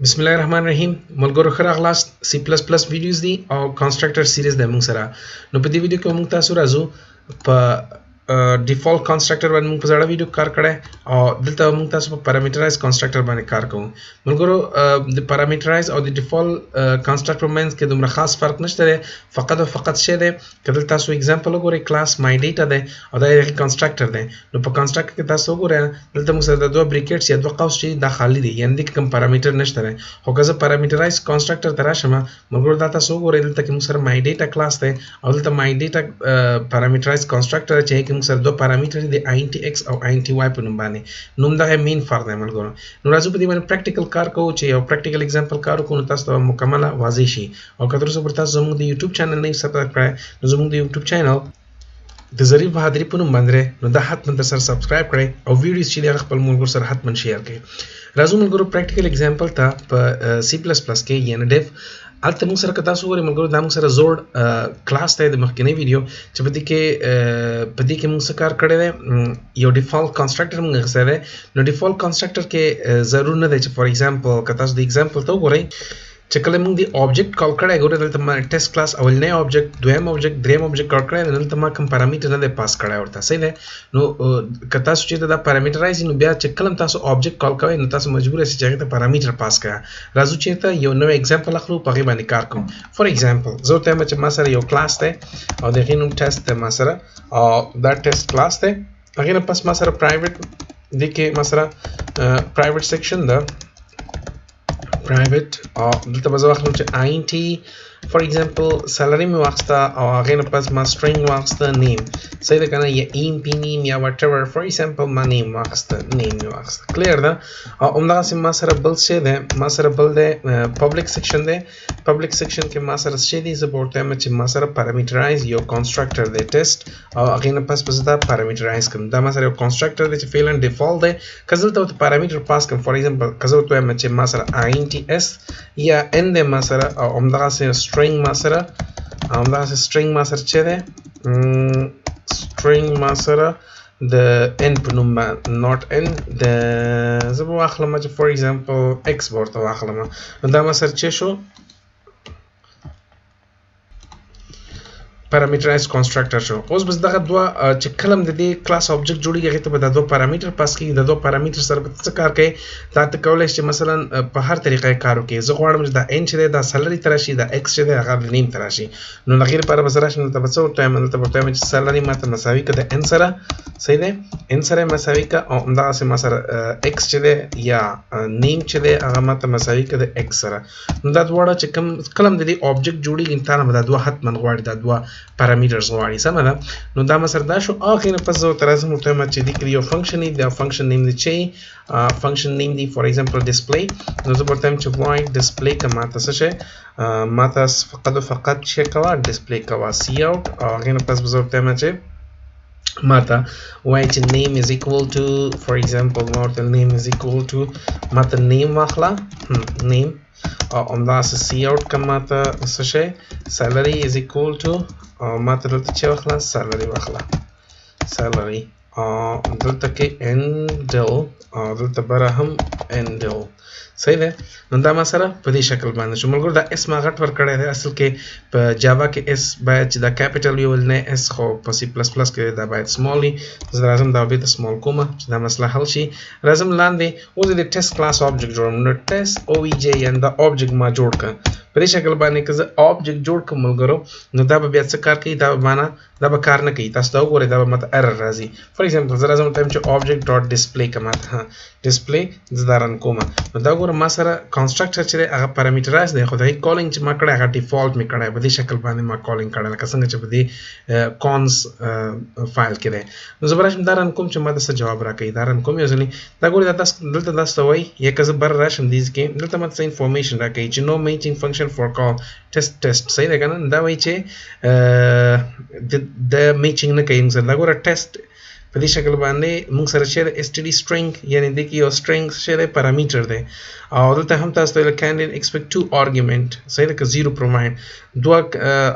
बिस्मिल्लाहिर्रहमानिर्रहीम मलगोरो खरा class C++ videos the او constructor series د موږ سره نو په دې ویډیو کې موږ تاسو راځو په ډیفالت کنسټرکټر باندې موږ په ځړه ویډیو کار کړی او دلته موږ تاسو په پارامټرایز کنسټرکټر باندې کار کوو ملګرو د پارامټرایز او د ډیفالت کنسټرکټر مینس کې دومره خاص فرق نشته دی فقط او فقط شه دی کله تاسو एग्जांपल وګورئ کلاس مای ډیټا دی او دا یو کنسټرکټر دی نو په کنسټرکټر کې تاسو وګورئ دلته موږ سره د دوه بریکټس یا دوه قوس چې دا خالی دي یعنی د کوم پارامټر نشته دی خو که زه پارامټرایز کنسټرکټر تراشم ملګرو دا تاسو وګورئ دلته کې موږ سره مای ډیټا کلاس دی او دلته مای ډیټا پارامټرایز کنسټرکټر چې کې موږ سره دوه پارامټر دي int x او int y په نوم باندې نوم دا مین فرق دی ملګرو نو راځو په دې باندې پریکټیکل کار کوو چې یو پریکټیکل एग्जांपल کار کوو نو تاسو ته مکمله واضح شي او که تر اوسه پر تاسو زموږ د یوټیوب چینل نه سبسکرایب کړئ نو زموږ د یوټیوب چینل د ظریف بهادری په نوم باندې نو دا حتما د سره سبسکرایب کړئ او ویډیوز چې د خپل ملګرو سره حتما شیر کړئ راځو ملګرو پریکټیکل एग्जांपल ته په C++ کې یعنی ډیف البته موږ سره که تاسو وګورئ ملګرو دا موږ سره زوړ کلاس دی د مخکینی ویډیو چې په دې کې موږ څه کار کړی دی یو ډیفالت کنسټرکټر موږ اخیستی دی نو ډیفالت کنسټرکټر کې ضرور نه دی چې فار ایگزامپل که تاسو د ایگزامپل ته وګورئ چې کله موږ د آبجیکټ کال کړی ګوره دلته ما ټیسټ کلاس اولنی آبجیکټ دویم آبجیکټ دریم آبجیکټ کال کړی دلته ما کوم پارامټر نه دی پاس کړی ورته صحیح دی نو که تاسو چېرته دا پارامټرایز نو بیا چې کله تاسو آبجیکټ کال کوئ نو تاسو مجبور یاست چې هغې ته پارامټر پاس کړئ راځو چېرته یو نوی ایگزامپل اخلو په هغې باندې کار کوو فار ایگزامپل زه ورته وایم چې ما سره یو کلاس دی او د هغې نوم ټیسټ دی ما سره او دا ټیسټ کلاس دی هغې نه پس ما سره پرایویټ دې کې ما سره پرایویټ سیکشن ده private او دلته به زه واخلم چې int for example salary مې واخسته او هغې نه پس ما string واخسته name صحیح ده که نه یا emp name یا whatever for example ما name واخسته name مې واخسته clear ده او همدغسې ما سره بل څه دی ما سره بل دی public section دی public section کې ما سره څه دی زه به ورته وایم چې ما سره parameterize یو constructor دی test او هغې نه پس به زه دا parameterize کړم دا ما سره یو constructor دی چې فعلا default دی که زه دلته ورته parameter پاس کړم for example که زه ورته وایم چې ما سره int s یا n دی ما سره او همدغسې string ما سره string ما سره چې دی string ما سره د n په نوم not n د زه به واخلم چې for example x به ورته واخلم نو دا ما سره چې شو parameterized constructor شو اوس بس دغه دوه چې کلم د دې کلاس آبجیکټ جوړیږي هغې ته به دا دوه پارامټر پاس کېږي د دوه پارامټر سره به څه کار کوي دا ته کولی شي چې مثلا په هر طریقه یې کار وکړي زه غواړم چې دا n چې دی دا سلري ته راشي دا x چې دی هغه د نیم ته راشي نو د هغې لپاره به زه راشم دلته به څه ورته وایم دلته به ورته وایم چې سلري ما ته مساوي که د n سره صحیح دی n سره یې مساوي که او همدغسې ما سره x چې دی یا نیم چې دی هغه ما ته مساوي که د x سره نو دا دواړه چې کلم د دې آبجیکټ جوړیږي تا نه به دا دوه حتما غواړي دا دوه parameters غواړي سمه ده نو دا ما سره دا شو هغې نه پس زه ورته راځم ورته وایم چې دې کې یو فنکشن دی دا فنکشن نیم دی چې فنکشن نیم دی فار ایگزامپل ډسپلی نو زه ورته وایم چې void ډسپلی که ما ته څه شی ما ته فقط و فقط چې کوه ډسپلی کوه سی آوټ او هغې نه پس به زه ورته وایم چې ما ته وایي چې name is equal to for example ما ورته name is equal to ما ته name واخله name او همداسې سی آوټ که ما ته څه شی salary is equal to او ما ته دلته چې واخله salary واخله salary دلته کې endl او دلته بره هم endl صحیح ده نو دا ما سره په دې شکل باندې شو ملګرو دا اس ما غټ ورکړی دی اصل کې په جاوا کې اس باید چې دا کیپیټل وي ولې نه اس خو په C++ کې دا باید سمال وي زه راځم دا بېرته سمال کومه چې دا مسله حل شي راځم لاندې اوس د ټیسټ کلاس آبجیکټ جوړوم نو ټیسټ OBJ یعنې دا آبجیکټ ما جوړ کړه په دې شکل باندې که زه آبجیکټ جوړ کړم ملګرو نو دا به بیا څه کار کوي دا به معنا دا به کار نه کوي تاسو دا وګورئ دا به ماته ایرر راځي فار ایگزامپل زه راځم ټایم چې آبجیکټ ډاټ ډسپلی که ماته ډسپلی زه دا رن کومه نو دا ګوره ما سره کنسټرکټر چې دی هغه پارامټرایز دی خو د هغې کالینګ چې ما کړی هغه ډیفالټ مې کړی په دې شکل باندې ما کالینګ کړی لکه څنګه چې په دې کونس فایل کې دی نو زه به راشم دا رن کوم چې ما ته څه جواب راکوي دا رن کوم یو ځلې دا ګورئ دلته داسې ته وایي یا که زه بر راشم دیز کې دلته ما ته څه انفارمیشن راکوي چې نو میچینګ فنکشن فور کال ټیسټ صحیح دی که نه دا وایي چې د میچینګ نه کوي موږ سره دا ګوره ټیسټ په دې شکل باندې موږ سره چې std string یعنی د کې یو string چې پارامټر دی او دلته هم تاسو ته candidate expect 2 argument صحیح ده که 0 provide دوه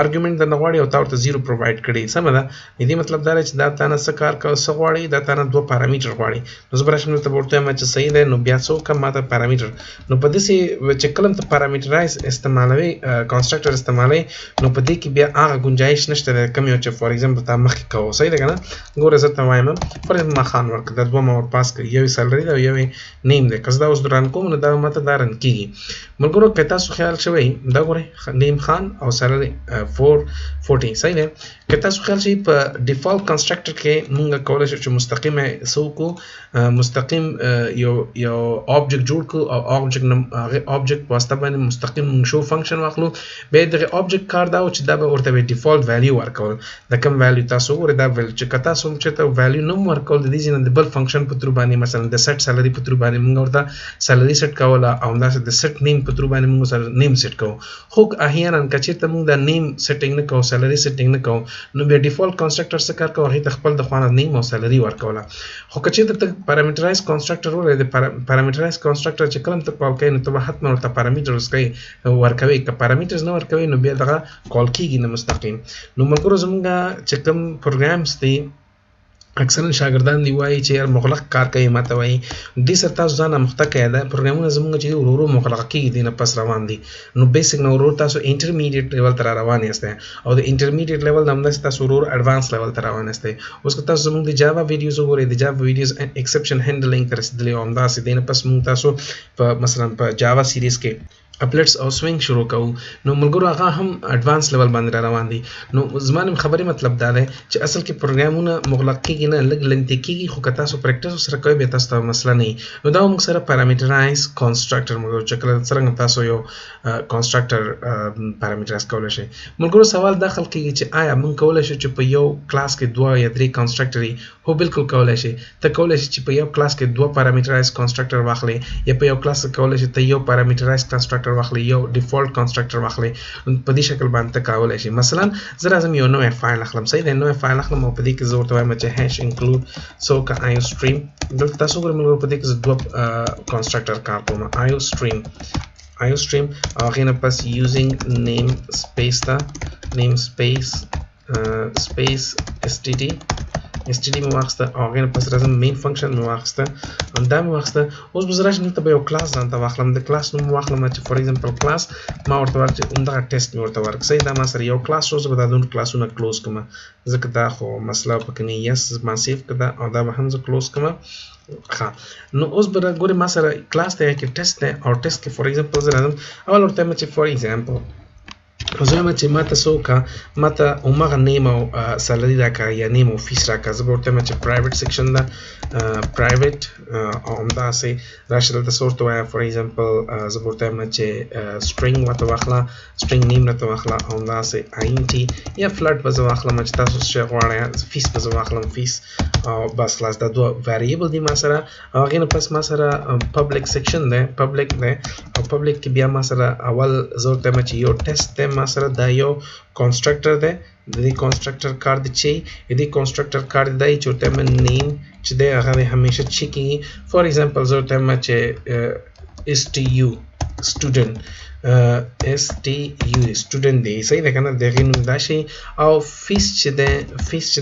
argument د نغواړي او تاسو ته 0 provide کړي سم ده دې مطلب دا چې دا تاسو څه کار کوي څه غواړي دا تاسو دوه پارامټر غواړي نو زبر شنو ته ورته ما چې صحیح ده نو بیا څو کوم ماته پارامټر نو په دې چې کلم ته پارامټرایز استعمالوي کنسټرکټر استعمالوي نو په دې کې بیا هغه گنجائش نشته کوم یو چې فور ایگزامپل تا مخ کې کوو صحیح ده کنه ګوره زه ته وایم فور ایگزامپل ما خان ورک د دوه ما ور پاس کړ یو سالري دا یو نیم ده کس دا اوس دران کوم نو دا ماته دارن کیږي ملګرو که تاسو خیال شوی دا ګوره نیم خان او سالري 440 صحیح ده که تاسو خیال شي په ډیفالت کنسټرکټر کې مونږ کولای شو چې مستقیم سوکو مستقیم یو object جوړ کو او object واسطه باندې مستقیم شو فنکشن واخلو به دغه object کار دا چې دا به ورته ډیفالت ویلیو ورکول د کوم ویلیو تاسو ور دا ول چې کتا سوم چې ته ویلیو نو ورکول د دې نه د بل فنکشن په تر باندې مثلا د سیټ سالري په تر باندې مونږ ورته سالري سیټ کوله او دا د سیټ نیم په تر باندې مونږ سره نیم سیټ کوو خو احیانا کچې ته مونږ د نیم سیټینګ نه کوو سالري سیټینګ نه کوو نو به ډیفالت کنسټرکټر څخه کار کوي هغه خپل د خوانه نیم او سالري ورکوله خو کچې ته پارامټرایز کنسټرکټر ولې د پارامټرایز کنسټرکټر چې کلم ته کال کوي نو ته حتما ورته پارامټرز کوي ورکوي که پارامټرز نه ورکوي نو بیا دغه کال کیږي نه مستقیم نو ملګرو زمونږ چې کوم پروګرامز دي اکثرا شاګردان دی وایي چې یار مغلق کار کوي ماته وایي دې سره تاسو ځان مخته کړئ دا پروګرامونه زمونږ چې ورو مغلق کیږي دي نه پس روان دي نو بیسیک نو ورو تاسو انټرمیډیټ لیول تر روان یاست او د انټرمیډیټ لیول د همداسې تاسو ورو اډوانس لیول تر روان یاست اوس که تاسو زمونږ د جاوا ویډیوز وګورئ د جاوا ویډیوز ایکسپشن هینډلینګ تر رسیدلی او همداسې دی نه پس موږ تاسو په مثلا په جاوا سیریز کې اپلیټس او سوینګ شروع کوو نو ملګرو هغه هم اډوانس لیول باندې روان دي نو زمانه خبرې مطلب دا دی چې اصل کې پروګرامونه مغلق کیږي نه لګ لنټ کیږي خو که تاسو پریکټیس سره کوئ به تاسو ته مسله نه نو دا موږ سره پارامټرایز کنسټرکټر موږ چې کله څنګه تاسو یو کنسټرکټر پارامټرایز کولای شئ ملګرو سوال داخل کیږي چې آیا موږ کولای شو چې په یو کلاس کې دوه یا درې کنسټرکټر هو بالکل کولای شئ ته کولای شئ چې په یو کلاس کې دوه پارامټرایز کنسټرکټر واخلئ یا په یو کلاس کې کولای شئ ته یو پارامټرایز کنسټرکټر واخلي یو ډیفالت کنسټرکټر واخلي په دې شکل باندې کولای شي مثلا زه راځم یو نوې فایل اخلم صحیح دی نوې فایل اخلم او په دې کې زه ورته وایم چې هاش انکلود سو کا آیو سټریم دلته تاسو ګورئ په دې کې زه دوه کنسټرکټر کار کوم آیو سټریم او هغه نه پس یوزینګ نیم سپیس تا نیم سپیس std مې واخسته او هغې نه پس راځم مین فنکشن مې واخسته همدا مې واخسته اوس به زه راشم دلته به یو کلاس ځان ته واخلم د کلاس نوم واخلم چې فور ایگزامپل کلاس ما ورته ورک چې همدغه ټیسټ مې ورته ورک صحیح دا ما سره یو کلاس شو زه به دا دوه کلاسونه کلوز کړم ځکه دا خو مسله پکې نه یس ما سیف کړه او دا به هم زه کلوز کړم ښه نو اوس به ګورې ما سره کلاس دی کې ټیسټ دی او ټیسټ کې فور ایگزامپل زه راځم اول ورته وایم چې فور ایگزامپل زه وایم چې ماته څه وکړه ماته هماغه نیم او سالري راکړه یا نیم او فیس راکړه زه به ورته وایم چې پرایویټ سیکشن ده پرایویټ او همداسې راشه دلته څه ورته وایه فور ایگزامپل زه به ورته وایم چې سټرینګ ورته واخله سټرینګ نیم راته واخله او همداسې INT یا فلټ به زه واخلم چې تاسو څه غواړئ فیس به زه واخلم فیس او بس خلاص دا دوه ویریبل دي ما سره او هغې نه پس ما سره پبلک سیکشن دی پبلک دی او پبلک کې بیا ما سره اول زه ورته وایم چې یو ټیسټ دی ما سره دا یو کنسټرکټر دی د دې کنسټرکټر کار دی چې دې کنسټرکټر کار دی چې ورته وایم نیم چې دی هغه همیشه چیک کیږي فور ایگزامپل زه ورته وایم چې STU student STU student دی صحیح ده کنه دغه نوم دا شي او فیس چې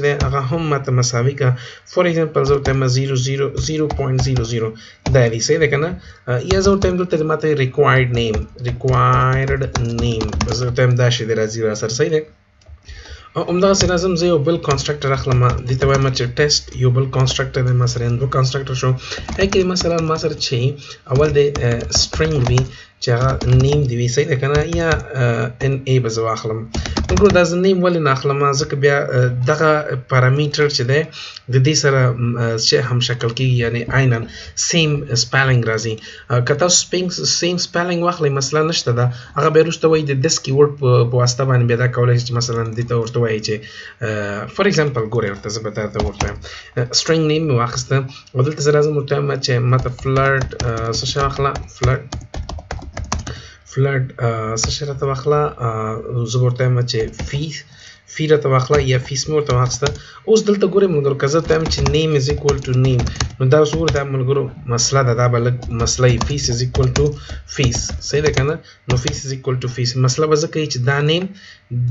دی هغه هم ماته مساوي کا فور ایگزامپل زه ورته وایم 0.00 دا دی صحیح ده کنه یا زه ورته وایم دلته ماته required name زه ورته وایم دا شي د راځي را سره صحیح ده همداسې راځم زه یو بل کنسټرکټر اخلم دې ته وایم چې ټیسټ یو بل کنسټرکټر دی ما سره دوه کنسټرکټر شو هغې کې مثلا ما سره چې اول د سټرینګ وي چې هغه نیم دی وي صحیح ده که نه یا NA به زه واخلم ملګرو دا زه نیم ولې نه اخلم ځکه بیا دغه پارامټر چې دی د دې سره چې هم شکل کېږي یعنی عینا سیم سپیلنګ راځي که تاسو سیم سپیلنګ واخلئ مسله نشته ده هغه بیا وروسته وایي د دس کیورډ په واسطه باندې بیا دا کولی شي چې مثلا دې ته ورته وایي چې فور ایگزامپل ګورئ ورته زه به درته ورته وایم سټرینګ نیم مې واخیسته او دلته زه راځم ورته وایم چې ماته فلټ څه شی واخله فلټ څه شی راته واخله زه به ورته وایم چې فی راته واخله یا فیس مې ورته واخیسته. اوس دلته ګورئ ملګرو که زه ته وایم چې نیم از اکول ټو نیم نو دا اوس ګورئ دا ملګرو مسله ده دا به لږ مسله وي فیس از اکول ټو فیس صحیح ده که نه نو فیس از اکول ټو فیس مسله به ځکه چې دا نیم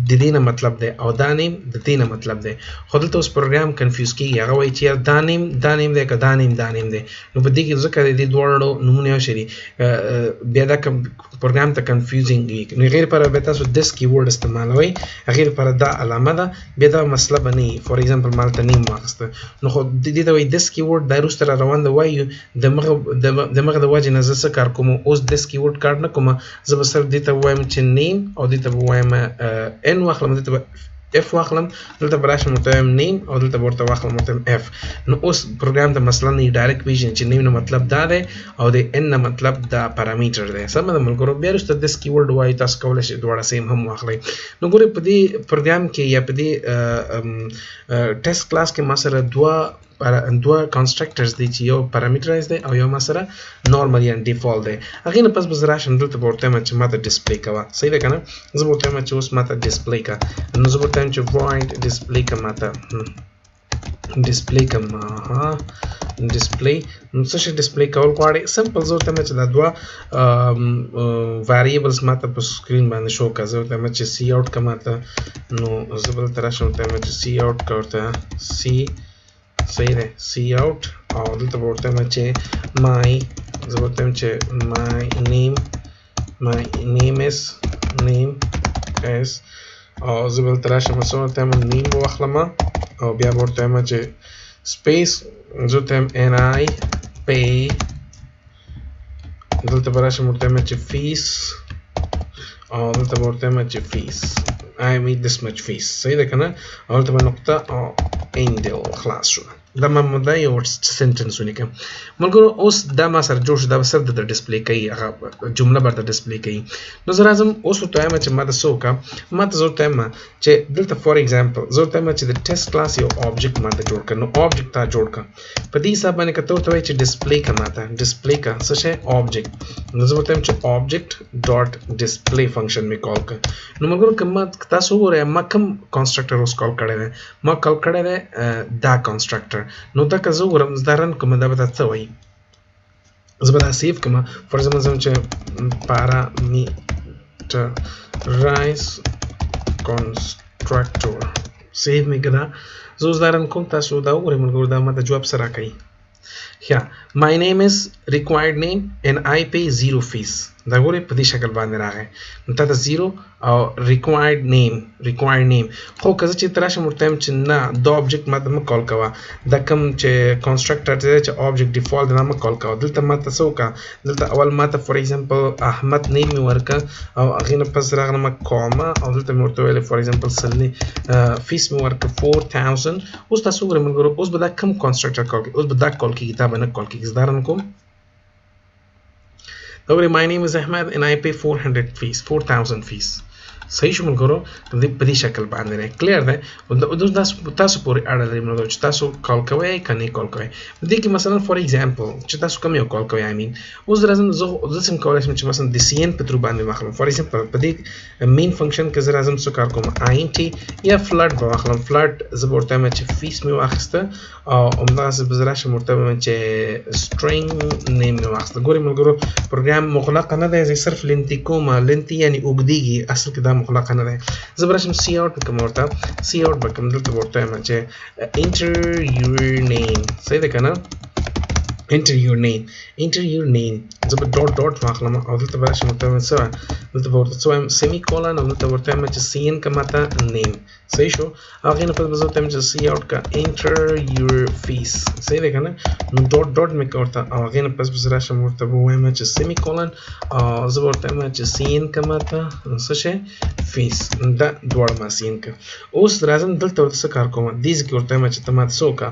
د دې نه مطلب دی او دا نیم د دې نه مطلب دی خو دلته اوس پروګرام کنفیوز کېږي هغه وایي چې یار دا نیم دی که دا نیم دی نو په دې کې ځکه د دې دواړو نومونه یو شی دي بیا دا پروګرام ته کنفیوزینګ وي نو هغې لپاره بیا تاسو دس کیورډ استعمالوئ هغې لپاره دا علامه ده بیا دا مسله به نه وي فار ایگزامپل ما هلته نیم واخیسته نو خو دې ته وایي دس کیورډ دا وروسته را روان ده وایو دمغه د وجې نه زه څه کار کوم اوس دس کیورډ کار نه کوم زه به صرف دې ته ووایم چې نیم او دې ته به ووایم ان واخلم دلته به اف واخلم دلته به راشم ورته وایم نیم او دلته به ورته واخلم ورته وایم اف نو اوس پروګرام ته مثلا نه ډایرکټ پیژني چې نیم نه مطلب دا دی او د ان نه مطلب دا پارامیټر دی سمه ده ملګرو بیا وروسته دس کیورډ وایي تاسو کولی شئ دواړه سیم هم واخلئ نو ګورئ په دې پروګرام کې یا په دې ټیسټ کلاس کې ما سره دوه کنسټرکټرز دي چې یو پارامیټرایز دی او یو ما سره نورمال یا ډیفالت دی هغې نه پس به زه راشم دلته به ورته وایم چې ما ته ډسپلی کوه صحیح ده که نه زه به ورته وایم چې اوس ما ته ډسپلی کوه نو زه به ورته وایم چې void ډسپلی کوه ما ته ډسپلی کوم ډسپلی نو څه شي ډسپلی کول غواړئ سمپل زه ورته وایم چې دا دوه ویریبلز ما ته په سکرین باندې شو کړه زه ورته وایم چې سی آوټ که ما ته نو زه به دلته راشم ورته وایم چې سی آوټ که ورته سی صحیح ده سی آوټ او دلته به ورته وایم چې زه به ورته وایم چې my name is او زه به دلته راشم څه ورته وایم نیم به واخلم او بیا به ورته وایم چې سپیس زه ورته وایم NI pay دلته به راشم ورته وایم چې فیس او دلته به ورته وایم چې فیس I made this much fees صحیح ده که نه او دلته به نقطه او اینډل خلاص شو دا ما مده یو سنټنس ولیکم ملګرو اوس دا ما سره جوړ شو دا به صرف درته ډسپلی کوي هغه جمله به درته ډسپلی کوي نو زه راځم اوس ورته وایم چې ما ته څه وکړه ما ته زه ورته وایم چې دلته فار ایگزامپل زه ورته وایم چې د ټیسټ کلاس یو آبجیکټ ما ته جوړ کړه نو آبجیکټ تا جوړ کړه په دې حساب باندې که ته ورته وایې چې ډسپلی کړه ما ته ډسپلی کړه څه شی آبجیکټ نو زه ورته وایم چې آبجیکټ ډاټ ډسپلی فنکشن مې کال کړه نو ملګرو که تاسو وګورئ ما کوم کنسټرکټر اوس کال کړی دی ما کال کړی دی دا کنسټرکټر نو دا که زه وګورم زه دا رن کوم دا به څه وایي زه به دا سیف کوم فار ایگزامپل زه چې پارامیټرایز کنسټرکټر سیف مې کړه زه اوس دا رن کوم تاسو دا وګورئ ملګرو دا ماته جواب څه راکوي my name is required name and I pay 0 fees دا ګورئ په دې شکل باندې راغی نو تا ته 0 او required name خو که زه چې ته راشم ورته وایم چې نه دا آبجیکټ ما ته مه کال کوه دا کوم چې کنسټرکټر دی چې آبجیکټ ډیفالت دی نه مه کال کوه دلته ما ته څه وکړه دلته اول ما ته فار ایگزامپل احمد نیم مې ورکړه او هغې نه پس راغلم کومه او دلته مې ورته ویلې فار ایگزامپل فیس مې ورکړه 4000 اوس تاسو وګورئ ملګرو اوس به دا کوم کنسټرکټر کال کوي اوس به دا کال کېږي دا به نه کال کېږي زه دا رن کوم my name is Ahmed and I pay 4,000 fees صحیح شو ملګرو په دې شکل باندې نه کلیر ده تاسو پورې اړه لري ملګرو چې تاسو کال کوئ که نه کال کوئ دې کې مثلا فار ایگزامپل چې تاسو کوم یو کال کوئ اوس راځم زه څنګه کولی شم چې مثلا د سی ان په ترو باندې واخلم فار ایگزامپل په دې مین فنکشن کې زه راځم څه کار کوم INT یا فلټ به واخلم فلټ زه به ورته وایم چې فیس مې واخیسته او همداسې به زه راشم ورته وایم چې سټرینګ نیم مې واخیسته ګورئ ملګرو پروګرام مغلقه نه دی زه صرف لنتي کوم لنتي یعنې اوږدېږي اصل کې دا مغلقه نه دی زه به راشم سی آوټ وکړم ورته سی آوټ به کوم دلته به ورته وایم چې انټر یور نیم صحیح ده که نه enter your name زه به ډاټ واخلم او دلته به راشم ورته وایم څه دلته به ورته څه وایم سیمی کولن او دلته ورته وایم چې سی ان که ماته نیم صحیح شو هغې نه پس به زه ورته وایم چې سی آوټ که enter your fees صحیح دی که نه نو ډاټ مې که ورته او هغې نه پس به زه راشم ورته به ووایم چې سیمی کولن او زه به ورته وایم چې سی ان که ماته څه شی فیس دا دواړه ما سی ان که اوس راځم دلته ورته څه کار کوم دې ځای کې ورته وایم چې ته ماته څه وکړه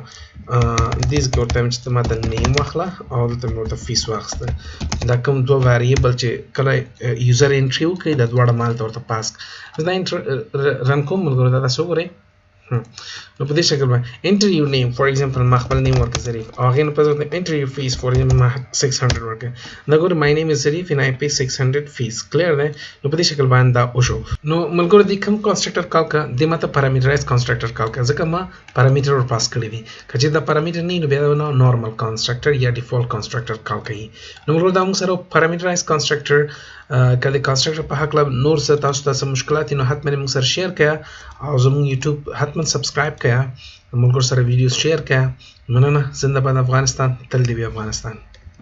دې ځای کې ورته وایم چې ته ماته نیم واخله او دلته مې ورته فیس واخیسته دا کوم دوه ویریبل چې کله یوزر انټري وکړي دا دواړه ما هلته ورته پاس زه دا رن کوم ملګرو دا تاسو وګورئ نو په دې شکل باندې انټر یو نیم فور ایگزامپل ما خپل نیم ورکړ ظریف او هغه نه پزې انټر یو فیس فور ایگزامپل ما 600 ورکړ دا ګور مای نیم از ظریف ان آی پی 600 فیس کلیر ده نو په دې شکل باندې دا وشو نو ملګرو دې کوم کنسټرکټر کال کا د ماته پارامټرایز کنسټرکټر کال کا ځکه ما پارامټر ور پاس کړی دي کچې دا پارامټر نه نو بیا نو نورمال کنسټرکټر یا ډیفالت کنسټرکټر کال کوي نو ملګرو دا موږ سره پارامټرایز کنسټرکټر کله کنسټرکټر په حق لا نور څه تاسو ته مشکلات نو حتما موږ سره شیر کړئ او زموږ یوټیوب حتما سبسکرایب کړئ ملګرو سره ویډیوز شیر کړئ مننه زنده باد افغانستان تل دې وي افغانستان